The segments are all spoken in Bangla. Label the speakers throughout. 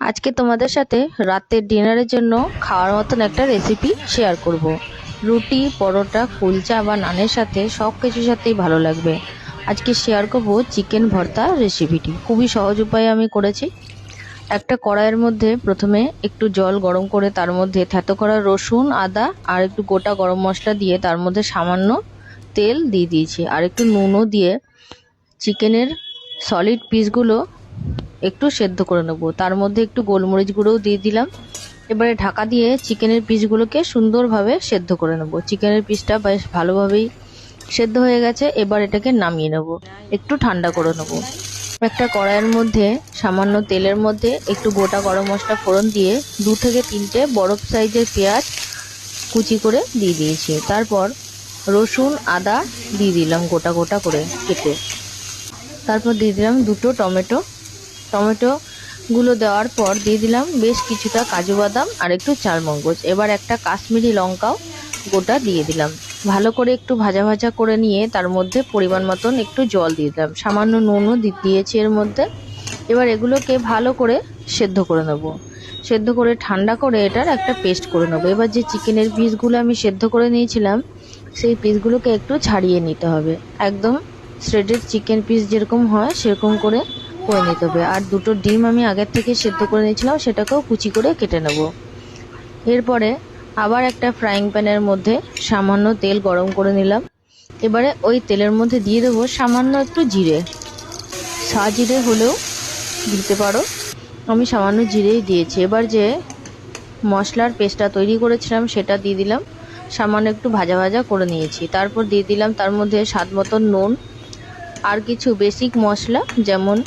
Speaker 1: আজকে তোমাদের সাথে রাতের ডিনারের জন্য খাওয়ার মতন একটা রেসিপি শেয়ার করব। রুটি, পরোটা, কুলচা বা নানের সাথে সব কিছুর সাথেই ভালো লাগবে। আজকে শেয়ার করব চিকেন ভর্তা রেসিপিটি। খুবই সহজ উপায়ে আমি করেছি। একটা কড়াইয়ের মধ্যে প্রথমে একটু জল গরম করে তার মধ্যে থেতো করা রসুন, আদা আর একটু গোটা গরম মশলা দিয়ে তার মধ্যে সামান্য তেল দিয়ে দিয়েছি আর একটু নুনও দিয়ে চিকেনের সলিড পিসগুলো একটু সেদ্ধ করে নেব। তার মধ্যে একটু গোলমরিচ গুঁড়োও দিয়ে দিলাম। এবারে ঢাকা দিয়ে চিকেনের পিসগুলোকে সুন্দরভাবে সেদ্ধ করে নেব। চিকেনের পিসটা বেশ ভালোভাবেই সেদ্ধ হয়ে গেছে। এবার এটাকে নামিয়ে নেব, একটু ঠান্ডা করে নেব। একটা কড়াইয়ের মধ্যে সামান্য তেলের মধ্যে একটু গোটা গরম মশলা ফোড়ন দিয়ে 2 থেকে 3টে বড় সাইজের পেঁয়াজ কুচি করে দিয়ে দিয়েছি। তারপর রসুন, আদা দিয়ে দিলাম গোটা গোটা করে কেটে। তারপর দিয়ে দিলাম 2টো টমেটোগুলো দেওয়ার পর দিয়ে দিলাম বেশ কিছুটা কাজু বাদাম আর একটু চালমগজ। এবার একটা কাশ্মীরি লঙ্কাও গোটা দিয়ে দিলাম। ভালো করে একটু ভাজা ভাজা করে নিয়ে তার মধ্যে পরিমাণ মতন একটু জল দিয়ে দিলাম, সামান্য নুনও দিয়েছি এর মধ্যে। এবার এগুলোকে ভালো করে সেদ্ধ করে নেব। সেদ্ধ করে ঠান্ডা করে এটার একটা পেস্ট করে নেবো। এবার যে চিকেনের পিসগুলো আমি সেদ্ধ করে নিয়েছিলাম সেই পিসগুলোকে একটু ছাড়িয়ে নিতে হবে। একদম শ্রেডেড চিকেন পিস যেরকম হয় সেরকম করে নিতে হবে। আর 2টো ডিম আমি আগের থেকে সেদ্ধ করে নিয়েছিলাম, সেটাকেও কুচি করে কেটে নেব। এরপরে আবার একটা ফ্রাইং প্যানের মধ্যে সামান্য তেল গরম করে নিলাম। এবারে ওই তেলের মধ্যে দিয়ে দেবো সামান্য একটু জিরে। জিরে হলেও দিতে পারো, আমি সামান্য জিরেই দিয়েছি। এবার যে মশলার পেস্টটা তৈরি করেছিলাম সেটা দিয়ে দিলাম, সামান্য একটু ভাজা ভাজা করে নিয়েছি। তারপর দিয়ে দিলাম তার মধ্যে স্বাদ মতন নুন আর কিছু বেসিক মশলা, যেমন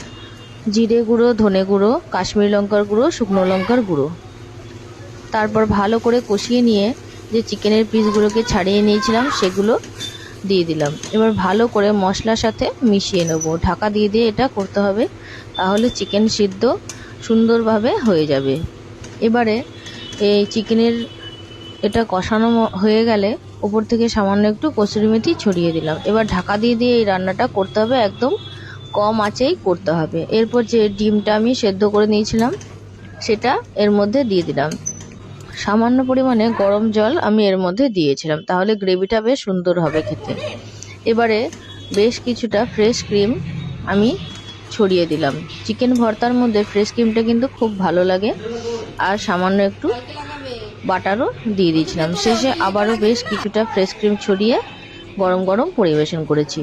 Speaker 1: জিরে গুঁড়ো, ধনে গুঁড়ো, কাশ্মীরি লঙ্কার গুঁড়ো, শুকনো লঙ্কার গুঁড়ো। তারপর ভালো করে কষিয়ে নিয়ে যে চিকেনের পিসগুলোকে ছাড়িয়ে নিয়েছিলাম সেগুলো দিয়ে দিলাম। এবার ভালো করে মশলার সাথে মিশিয়ে নেব। ঢাকা দিয়ে দিয়ে এটা করতে হবে, তাহলে চিকেন সিদ্ধ সুন্দরভাবে হয়ে যাবে। এবারে এই চিকেনের এটা কষানো হয়ে গেলে উপর থেকে সামান্য একটু কসুরি মেথি ছড়িয়ে দিলাম। এবার ঢাকা দিয়ে দিয়ে এই রান্নাটা করতে হবে, একদম কম আঁচেই করতে হবে। এরপর যে ডিমটা আমি সেদ্ধ করে নিয়েছিলাম সেটা এর মধ্যে দিয়ে দিলাম। সামান্য পরিমাণে গরম জল আমি এর মধ্যে দিয়েছিলাম, তাহলে গ্রেভিটা বেশ সুন্দর হবে খেতে। এবারে বেশ কিছুটা ফ্রেশ ক্রিম আমি ছড়িয়ে দিলাম। চিকেন ভর্তার মধ্যে ফ্রেশ ক্রিমটা কিন্তু খুব ভালো লাগে। আর সামান্য একটু বাটারও দিয়ে দিয়েছিলাম। শেষে আবারও বেশ কিছুটা ফ্রেশ ক্রিম ছড়িয়ে গরম গরম পরিবেশন করেছি।